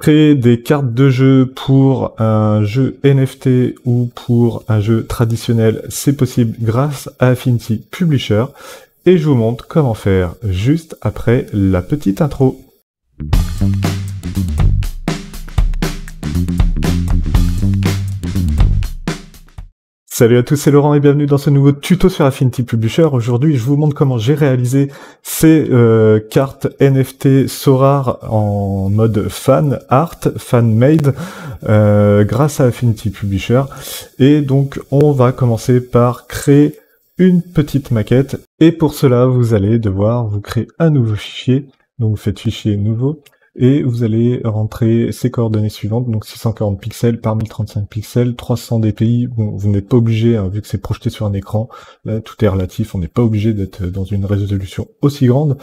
Créer des cartes de jeu pour un jeu NFT ou pour un jeu traditionnel, c'est possible grâce à Affinity Publisher. Et je vous montre comment faire juste après la petite intro. Salut à tous, c'est Laurent et bienvenue dans ce nouveau tuto sur Affinity Publisher. Aujourd'hui, je vous montre comment j'ai réalisé ces cartes NFT Sorare en mode fan art, fan made, grâce à Affinity Publisher. Et donc, on va commencer par créer une petite maquette. Et pour cela, vous allez devoir vous créer un nouveau fichier. Donc, vous faites fichier nouveau. Et vous allez rentrer ces coordonnées suivantes, donc 640 pixels par 1035 pixels, 300 dpi, bon, vous n'êtes pas obligé, hein, vu que c'est projeté sur un écran, là tout est relatif, on n'est pas obligé d'être dans une résolution aussi grande,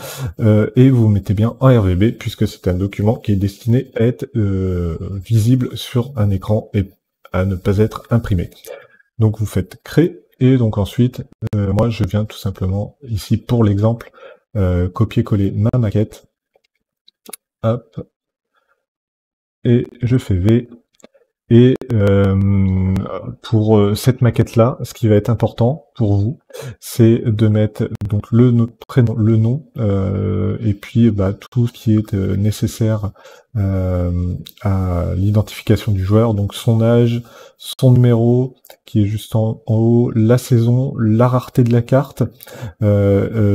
et vous mettez bien en RGB, puisque c'est un document qui est destiné à être visible sur un écran et à ne pas être imprimé. Donc vous faites créer, et donc ensuite, moi je viens tout simplement, ici pour l'exemple, copier-coller ma maquette, hop, et je fais V. Et pour cette maquette-là, ce qui va être important pour vous, c'est de mettre donc le prénom, le nom, et puis tout ce qui est nécessaire à l'identification du joueur, donc son âge, son numéro, qui est juste en haut, la saison, la rareté de la carte,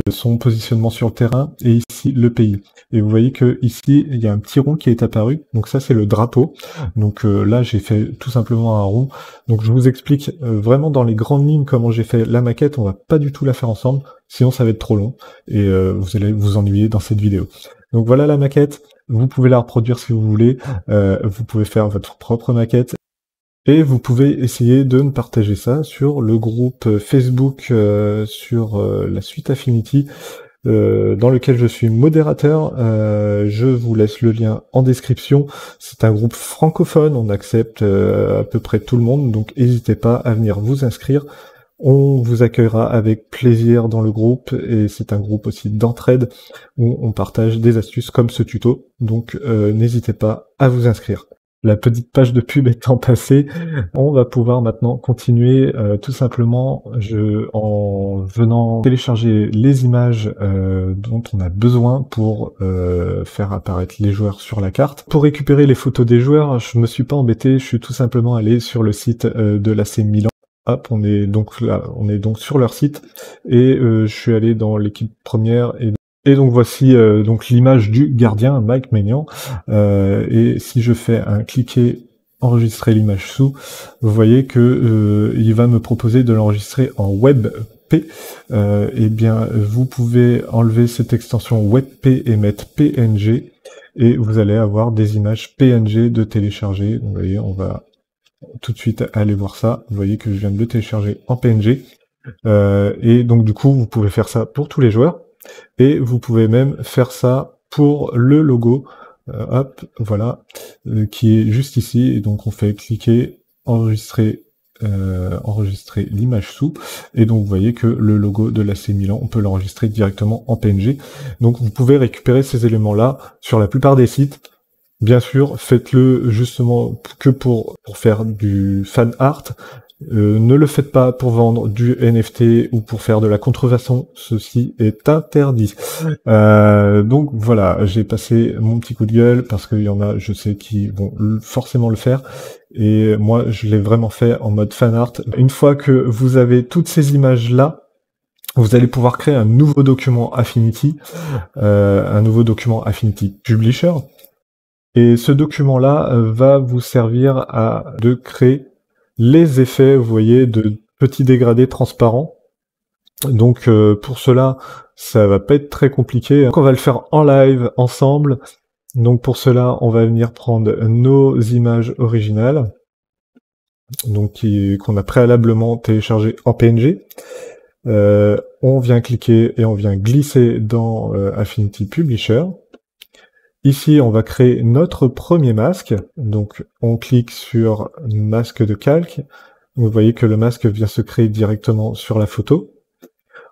son positionnement sur le terrain, et ici le pays. Et vous voyez que ici il y a un petit rond qui est apparu, donc ça c'est le drapeau. Donc là j'ai fait tout simplement un rond. Donc je vous explique vraiment dans les grandes lignes comment j'ai fait la maquette, on va pas du tout la faire ensemble, sinon ça va être trop long, et vous allez vous ennuyer dans cette vidéo. Donc voilà la maquette, vous pouvez la reproduire si vous voulez, vous pouvez faire votre propre maquette, et vous pouvez essayer de me partager ça sur le groupe Facebook sur la suite Affinity, dans lequel je suis modérateur. Je vous laisse le lien en description. C'est un groupe francophone, on accepte à peu près tout le monde, donc n'hésitez pas à venir vous inscrire. On vous accueillera avec plaisir dans le groupe, et c'est un groupe aussi d'entraide où on partage des astuces comme ce tuto, donc n'hésitez pas à vous inscrire. La petite page de pub étant passée, on va pouvoir maintenant continuer tout simplement en venant télécharger les images dont on a besoin pour faire apparaître les joueurs sur la carte. Pour récupérer les photos des joueurs, je me suis pas embêté, je suis tout simplement allé sur le site de l'AC Milan. Hop, on est donc là, on est donc sur leur site, et je suis allé dans l'équipe première, et donc voici donc l'image du gardien, Mike Maignan, et si je fais un cliquer enregistrer l'image sous, vous voyez que il va me proposer de l'enregistrer en WebP. Eh bien vous pouvez enlever cette extension WebP et mettre PNG, et vous allez avoir des images PNG de télécharger. Donc, vous voyez, on va tout de suite aller voir ça. Vous voyez que je viens de le télécharger en PNG, et donc du coup vous pouvez faire ça pour tous les joueurs. Et vous pouvez même faire ça pour le logo, hop, voilà, qui est juste ici. Et donc on fait cliquer, enregistrer l'image sous, et donc vous voyez que le logo de l'AC Milan, on peut l'enregistrer directement en PNG. Donc vous pouvez récupérer ces éléments-là sur la plupart des sites. Bien sûr, faites-le justement que pour faire du fan art. Ne le faites pas pour vendre du NFT ou pour faire de la contrefaçon, ceci est interdit. Donc voilà, j'ai passé mon petit coup de gueule parce qu'il y en a, je sais, qui vont forcément le faire, et moi je l'ai vraiment fait en mode fan art. Une fois que vous avez toutes ces images-là, vous allez pouvoir créer un nouveau document Affinity, un nouveau document Affinity Publisher, et ce document-là va vous servir de créer les effets, vous voyez, de petits dégradés transparents. Donc pour cela, ça va pas être très compliqué. Donc on va le faire en live ensemble. Donc pour cela, on va venir prendre nos images originales, donc qu'on a préalablement téléchargées en PNG. On vient cliquer et on vient glisser dans Affinity Publisher. Ici, on va créer notre premier masque. Donc, on clique sur masque de calque. Vous voyez que le masque vient se créer directement sur la photo.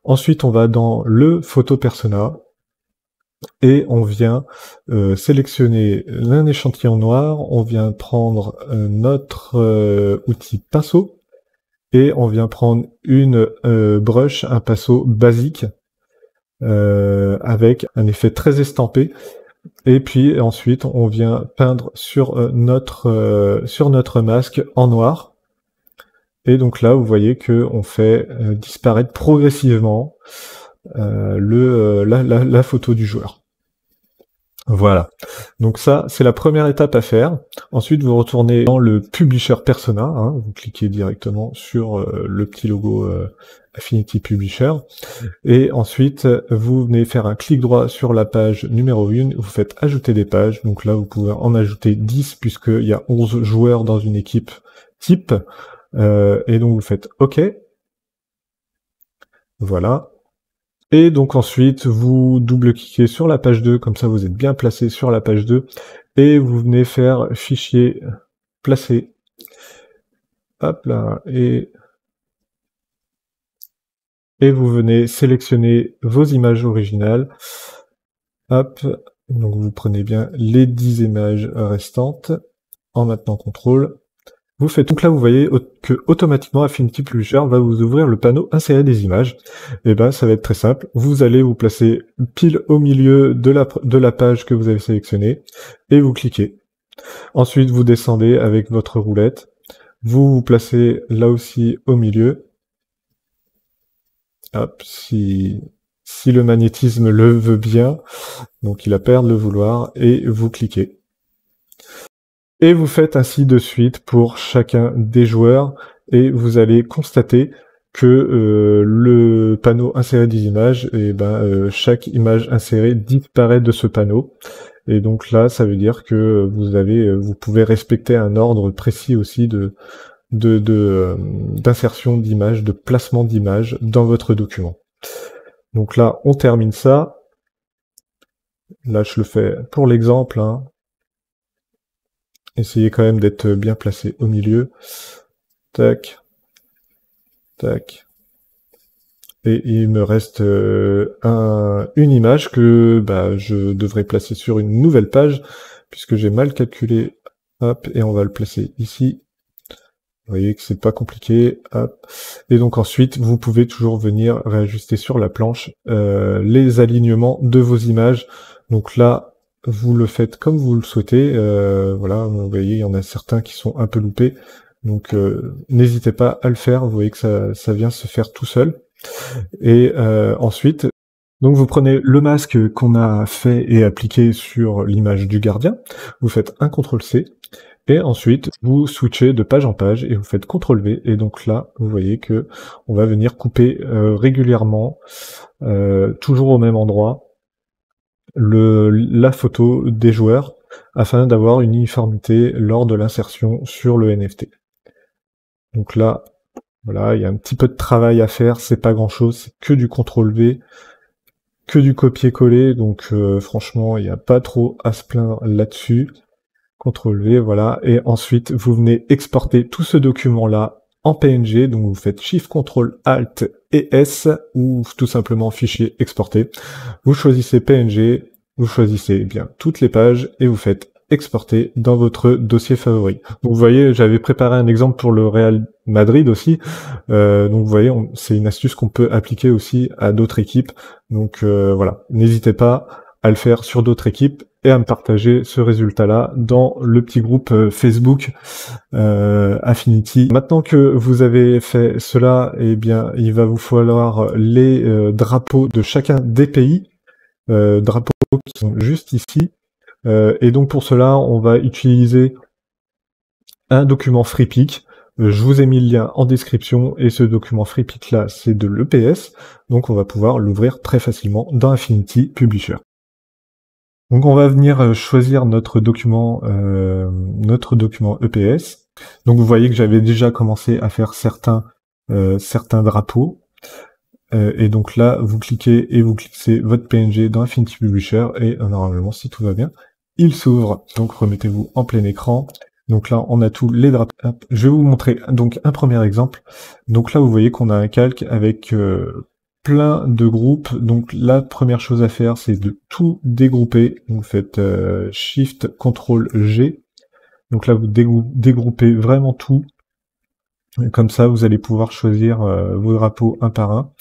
Ensuite, on va dans le photo persona. et on vient sélectionner un échantillon noir, on vient prendre notre outil pinceau, et on vient prendre une brush, un pinceau basique, avec un effet très estampé, et puis ensuite on vient peindre sur notre masque en noir, et donc là vous voyez que on fait disparaître progressivement la photo du joueur. Voilà, donc ça c'est la première étape à faire. Ensuite vous retournez dans le Publisher Persona, hein, vous cliquez directement sur le petit logo Affinity Publisher, et ensuite vous venez faire un clic droit sur la page numéro 1, vous faites ajouter des pages, donc là vous pouvez en ajouter 10 puisqu'il y a 11 joueurs dans une équipe type, et donc vous faites OK, voilà. Et donc ensuite, vous double-cliquez sur la page 2, comme ça vous êtes bien placé sur la page 2, et vous venez faire fichier placer. Hop là, et vous venez sélectionner vos images originales. Hop, donc vous prenez bien les 10 images restantes, en maintenant contrôle. Vous faites, donc là vous voyez que automatiquement Affinity Publisher va vous ouvrir le panneau insérer des images. Et ben ça va être très simple, vous allez vous placer pile au milieu de la page que vous avez sélectionnée, et vous cliquez. Ensuite vous descendez avec votre roulette, vous vous placez là aussi au milieu. Hop, si le magnétisme le veut bien, donc il a peur de le vouloir, et vous cliquez. Et vous faites ainsi de suite pour chacun des joueurs, et vous allez constater que le panneau insérer des images, et chaque image insérée disparaît de ce panneau. Et donc là, ça veut dire que vous pouvez respecter un ordre précis aussi d'insertion d'images, de placement d'images dans votre document. Donc là, on termine ça. Là, je le fais pour l'exemple, hein. Essayez quand même d'être bien placé au milieu. Tac. Tac. Et il me reste une image que je devrais placer sur une nouvelle page, puisque j'ai mal calculé. Hop, et on va le placer ici. Vous voyez que c'est pas compliqué. Hop. Et donc ensuite, vous pouvez toujours venir réajuster sur la planche les alignements de vos images. Donc là, vous le faites comme vous le souhaitez. Voilà, vous voyez, il y en a certains qui sont un peu loupés. Donc n'hésitez pas à le faire. Vous voyez que ça vient se faire tout seul. Et ensuite, donc vous prenez le masque qu'on a fait et appliqué sur l'image du gardien. Vous faites un CTRL-C. Et ensuite, vous switchez de page en page et vous faites CTRL-V. Et donc là, vous voyez que on va venir couper régulièrement, toujours au même endroit, la photo des joueurs, afin d'avoir une uniformité lors de l'insertion sur le NFT. Donc là, voilà, il y a un petit peu de travail à faire, c'est pas grand-chose, c'est que du CTRL-V, que du copier-coller, donc franchement, il n'y a pas trop à se plaindre là-dessus. CTRL-V, voilà, et ensuite vous venez exporter tout ce document-là en PNG, donc vous faites Shift, CTRL, Alt et S, ou tout simplement fichier exporté. Vous choisissez PNG, vous choisissez bien toutes les pages, et vous faites exporter dans votre dossier favori. Donc vous voyez, j'avais préparé un exemple pour le Real Madrid aussi, donc vous voyez, c'est une astuce qu'on peut appliquer aussi à d'autres équipes, donc voilà, n'hésitez pas à le faire sur d'autres équipes, et à me partager ce résultat-là dans le petit groupe Facebook Affinity. Maintenant que vous avez fait cela, eh bien, il va vous falloir les drapeaux de chacun des pays, drapeaux qui sont juste ici. Et donc pour cela, on va utiliser un document FreePic. Je vous ai mis le lien en description, et ce document FreePic là, c'est de l'EPS, donc on va pouvoir l'ouvrir très facilement dans Affinity Publisher. Donc on va venir choisir notre document EPS. Donc vous voyez que j'avais déjà commencé à faire certains drapeaux. Et donc là, vous cliquez et vous cliquez votre PNG dans Affinity Publisher, et normalement, si tout va bien, il s'ouvre. Donc remettez-vous en plein écran. Donc là, on a tous les drapeaux. Je vais vous montrer donc un premier exemple. Donc là, vous voyez qu'on a un calque avec plein de groupes. Donc la première chose à faire, c'est de tout dégrouper. Vous faites Shift Ctrl G. Donc là, vous dégroupez vraiment tout. Comme ça, vous allez pouvoir choisir vos drapeaux un par un.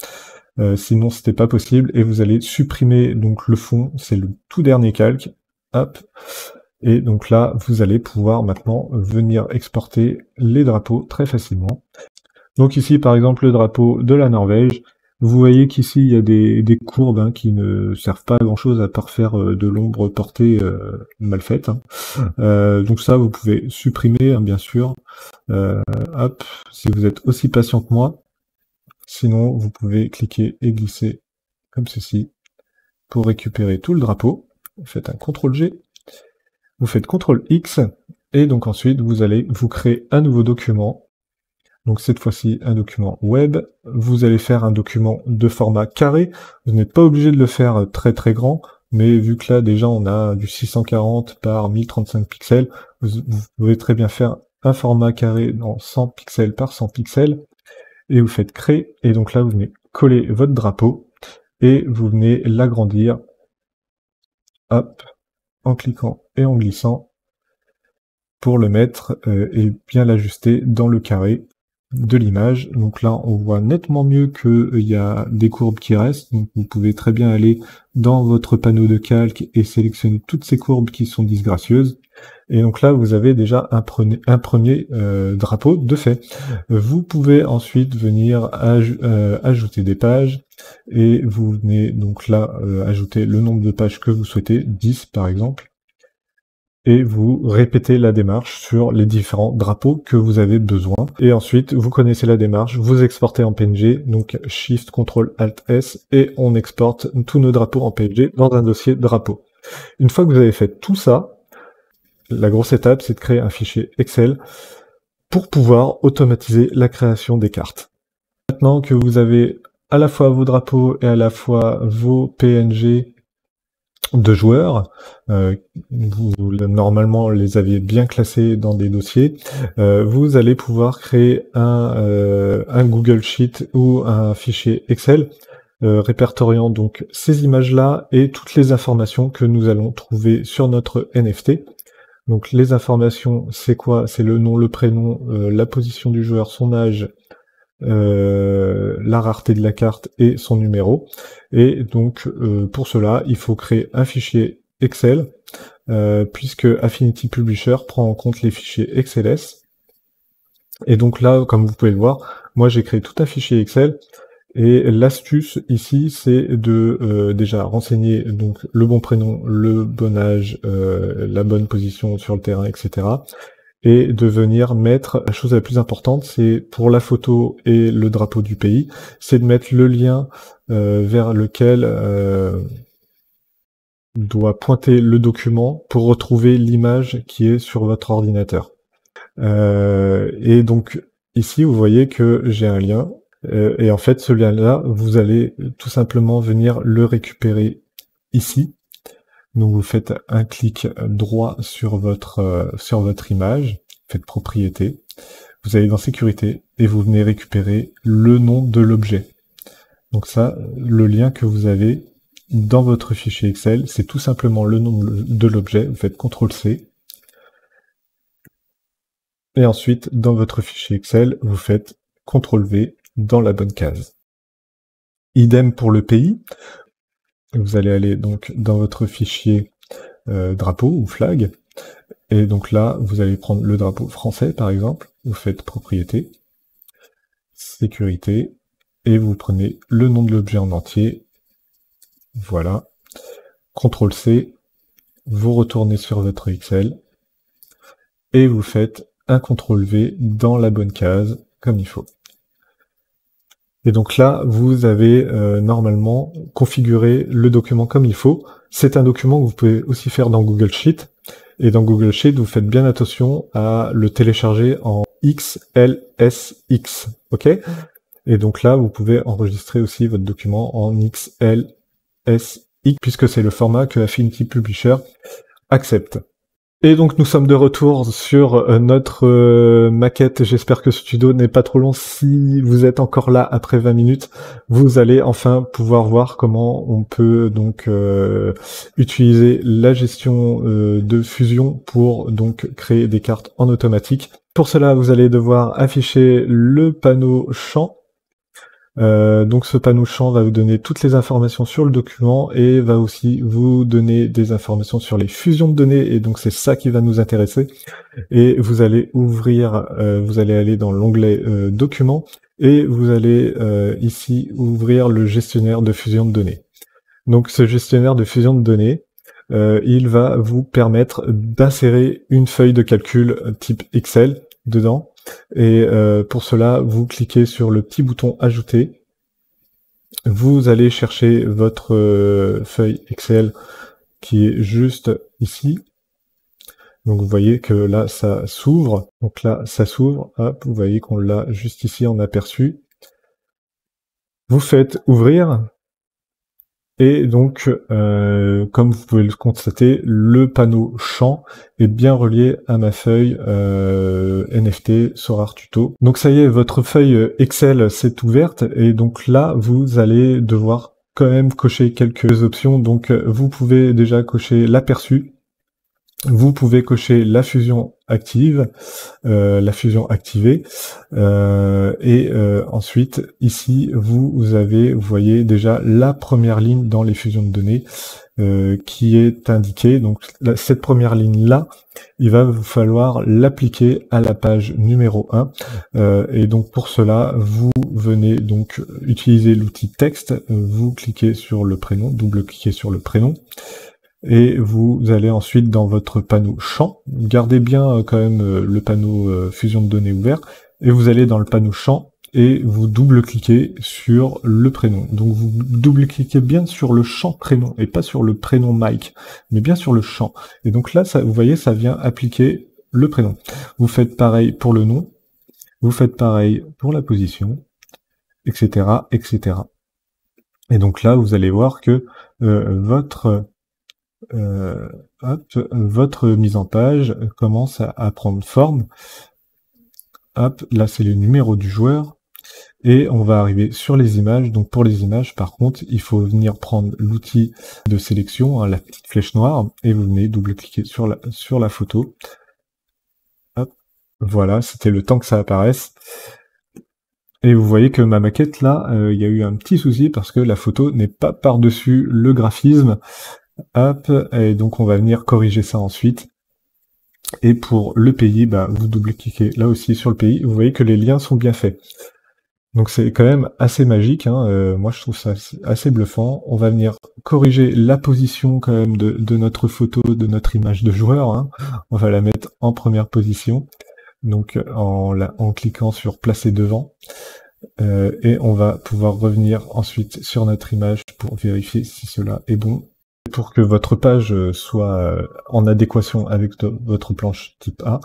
Sinon, c'était pas possible. Et vous allez supprimer donc le fond. C'est le tout dernier calque. Hop. Et donc là, vous allez pouvoir maintenant venir exporter les drapeaux très facilement. Donc ici, par exemple, le drapeau de la Norvège. Vous voyez qu'ici, il y a des courbes hein, qui ne servent pas à grand-chose à part faire de l'ombre portée mal faite. Hein. Donc ça, vous pouvez supprimer, hein, bien sûr. Hop, si vous êtes aussi patient que moi. Sinon, vous pouvez cliquer et glisser comme ceci pour récupérer tout le drapeau. Vous faites un CTRL-G. Vous faites CTRL-X. Et donc ensuite, vous allez vous créer un nouveau document. Donc cette fois-ci, un document web. Vous allez faire un document de format carré. Vous n'êtes pas obligé de le faire très très grand, mais vu que là déjà on a du 640 par 1035 pixels, vous pouvez très bien faire un format carré dans 100 pixels par 100 pixels, et vous faites créer, et donc là vous venez coller votre drapeau, et vous venez l'agrandir, hop, en cliquant et en glissant, pour le mettre et bien l'ajuster dans le carré de l'image. Donc là, on voit nettement mieux qu'il y a des courbes qui restent. Donc vous pouvez très bien aller dans votre panneau de calque et sélectionner toutes ces courbes qui sont disgracieuses. Et donc là, vous avez déjà un premier drapeau de fait. Vous pouvez ensuite venir ajouter des pages. Et vous venez donc là ajouter le nombre de pages que vous souhaitez, 10 par exemple. Et vous répétez la démarche sur les différents drapeaux que vous avez besoin. Et ensuite, vous connaissez la démarche, vous exportez en PNG, donc Shift, Ctrl, Alt, S, et on exporte tous nos drapeaux en PNG dans un dossier drapeau. Une fois que vous avez fait tout ça, la grosse étape, c'est de créer un fichier Excel pour pouvoir automatiser la création des cartes. Maintenant que vous avez à la fois vos drapeaux et à la fois vos PNG de joueurs, vous normalement les aviez bien classés dans des dossiers, vous allez pouvoir créer un Google Sheet ou un fichier Excel répertoriant donc ces images-là et toutes les informations que nous allons trouver sur notre NFT. Donc les informations, c'est quoi? C'est le nom, le prénom, la position du joueur, son âge, la rareté de la carte et son numéro. Et donc pour cela, il faut créer un fichier Excel, puisque Affinity Publisher prend en compte les fichiers XLS. Et donc là, comme vous pouvez le voir, moi j'ai créé tout un fichier Excel. Et l'astuce ici, c'est de déjà renseigner donc le bon prénom, le bon âge, la bonne position sur le terrain, etc. Et de venir mettre, la chose la plus importante, c'est pour la photo et le drapeau du pays, c'est de mettre le lien vers lequel doit pointer le document pour retrouver l'image qui est sur votre ordinateur. Et donc ici, vous voyez que j'ai un lien, et en fait, ce lien-là, vous allez tout simplement venir le récupérer ici. Donc vous faites un clic droit sur votre image, faites propriété, vous allez dans sécurité et vous venez récupérer le nom de l'objet. Donc ça, le lien que vous avez dans votre fichier Excel, c'est tout simplement le nom de l'objet, vous faites CTRL-C. Et ensuite, dans votre fichier Excel, vous faites CTRL-V dans la bonne case. Idem pour le pays. Vous allez aller donc dans votre fichier drapeau ou flag, et donc là, vous allez prendre le drapeau français par exemple, vous faites propriété, sécurité, et vous prenez le nom de l'objet en entier, voilà, CTRL-C, vous retournez sur votre Excel, et vous faites un CTRL-V dans la bonne case, comme il faut. Et donc là, vous avez normalement configuré le document comme il faut. C'est un document que vous pouvez aussi faire dans Google Sheet. Et dans Google Sheet, vous faites bien attention à le télécharger en XLSX. Ok? Et donc là, vous pouvez enregistrer aussi votre document en XLSX, puisque c'est le format que Affinity Publisher accepte. Et donc nous sommes de retour sur notre maquette. J'espère que ce tuto n'est pas trop long. Si vous êtes encore là après 20 minutes, vous allez enfin pouvoir voir comment on peut donc utiliser la gestion de Fusion pour donc créer des cartes en automatique. Pour cela, vous allez devoir afficher le panneau champ. Donc ce panneau champ va vous donner toutes les informations sur le document et va aussi vous donner des informations sur les fusions de données, et donc c'est ça qui va nous intéresser. Et vous allez ouvrir, vous allez aller dans l'onglet documents et vous allez ici ouvrir le gestionnaire de fusion de données. Donc ce gestionnaire de fusion de données, il va vous permettre d'insérer une feuille de calcul type Excel dedans. Et pour cela, vous cliquez sur le petit bouton ajouter. Vous allez chercher votre feuille Excel qui est juste ici. Donc vous voyez que là ça s'ouvre. Donc là ça s'ouvre. Hop, vous voyez qu'on l'a juste ici en aperçu. Vous faites ouvrir. Et donc, comme vous pouvez le constater, le panneau champ est bien relié à ma feuille NFT Sorare Tuto. Donc ça y est, votre feuille Excel s'est ouverte, et donc là, vous allez devoir quand même cocher quelques options. Donc vous pouvez déjà cocher l'aperçu, vous pouvez cocher la fusion active, la fusion activée, et ensuite ici vous voyez déjà la première ligne dans les fusions de données qui est indiquée. Donc cette première ligne là, il va vous falloir l'appliquer à la page numéro 1, et donc pour cela vous venez donc utiliser l'outil texte, vous cliquez sur le prénom, double-cliquez sur le prénom, et vous allez ensuite dans votre panneau champ, gardez bien quand même le panneau fusion de données ouvert, et vous allez dans le panneau champ et vous double-cliquez sur le prénom. Donc vous double-cliquez bien sur le champ prénom et pas sur le prénom Mike, mais bien sur le champ. Et donc là, ça, vous voyez, ça vient appliquer le prénom. Vous faites pareil pour le nom, vous faites pareil pour la position, etc., etc. Et donc là, vous allez voir que votre mise en page commence à prendre forme. Hop, là c'est le numéro du joueur, et on va arriver sur les images. Donc pour les images, par contre, il faut venir prendre l'outil de sélection, hein, la petite flèche noire, et vous venez double-cliquer sur la photo. Hop, voilà, c'était le temps que ça apparaisse. Et vous voyez que ma maquette là, il y a eu un petit souci parce que la photo n'est pas par-dessus le graphisme. Hop, et donc on va venir corriger ça ensuite. Et pour le pays, bah, vous double-cliquez là aussi sur le pays. Vous voyez que les liens sont bien faits. Donc c'est quand même assez magique, hein. Moi je trouve ça assez bluffant. On va venir corriger la position quand même de notre photo, de notre image de joueur, hein. On va la mettre en première position, donc en cliquant sur placer devant. Et on va pouvoir revenir ensuite sur notre image pour vérifier si cela est bon. Pour que votre page soit en adéquation avec votre planche type A,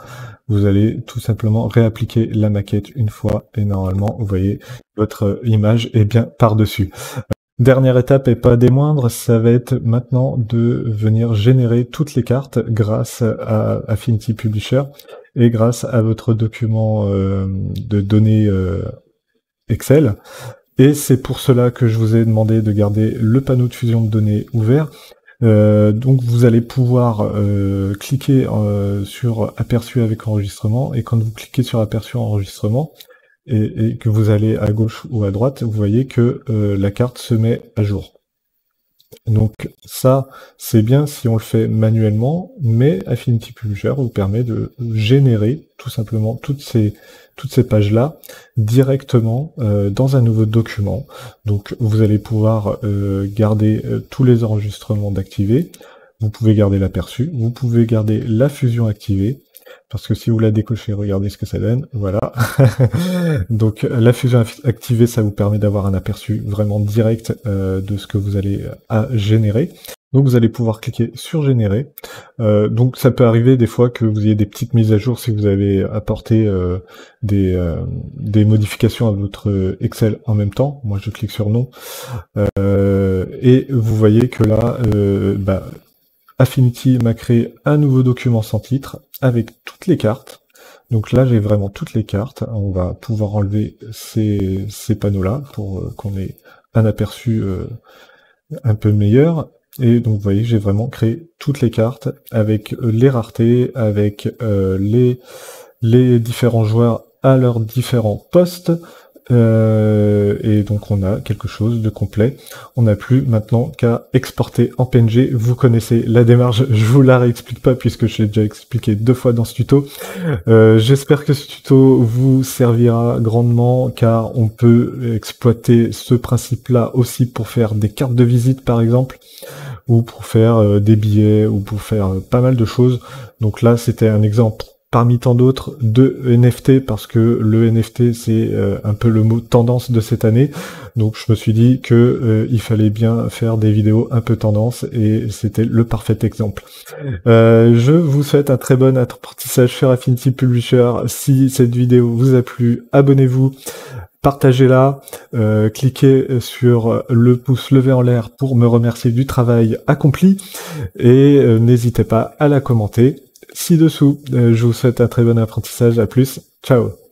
vous allez tout simplement réappliquer la maquette une fois, et normalement, vous voyez, votre image est bien par-dessus. Dernière étape, et pas des moindres, ça va être maintenant de venir générer toutes les cartes grâce à Affinity Publisher et grâce à votre document de données Excel. Et c'est pour cela que je vous ai demandé de garder le panneau de fusion de données ouvert. Donc vous allez pouvoir cliquer sur aperçu avec enregistrement, et quand vous cliquez sur aperçu enregistrement et que vous allez à gauche ou à droite, vous voyez que la carte se met à jour. Donc ça, c'est bien si on le fait manuellement, mais Affinity Publisher vous permet de générer tout simplement toutes ces pages-là directement dans un nouveau document. Donc vous allez pouvoir garder tous les enregistrements d'activés, vous pouvez garder l'aperçu, vous pouvez garder la fusion activée, parce que si vous la décochez, regardez ce que ça donne, voilà. Donc la fusion activée, ça vous permet d'avoir un aperçu vraiment direct de ce que vous allez générer. Donc vous allez pouvoir cliquer sur générer. Donc ça peut arriver des fois que vous ayez des petites mises à jour si vous avez apporté des modifications à votre Excel en même temps. Moi je clique sur non. Et vous voyez que là, Affinity m'a créé un nouveau document sans titre avec toutes les cartes. Donc là, j'ai vraiment toutes les cartes. On va pouvoir enlever ces panneaux-là pour qu'on ait un aperçu un peu meilleur. Et donc, vous voyez, j'ai vraiment créé toutes les cartes avec les raretés, avec les différents joueurs à leurs différents postes. Et donc on a quelque chose de complet. On n'a plus maintenant qu'à exporter en PNG. Vous connaissez la démarche, je vous la réexplique pas puisque je l'ai déjà expliqué 2 fois dans ce tuto. J'espère que ce tuto vous servira grandement car on peut exploiter ce principe-là aussi pour faire des cartes de visite par exemple, ou pour faire des billets, ou pour faire pas mal de choses. Donc là c'était un exemple parmi tant d'autres de NFT, parce que le NFT c'est un peu le mot tendance de cette année, donc je me suis dit que il fallait bien faire des vidéos un peu tendance, et c'était le parfait exemple. Je vous souhaite un très bon apprentissage sur Affinity Publisher. Si cette vidéo vous a plu, abonnez-vous, partagez-la, cliquez sur le pouce levé en l'air pour me remercier du travail accompli, et n'hésitez pas à la commenter ci-dessous. Je vous souhaite un très bon apprentissage, à plus, ciao.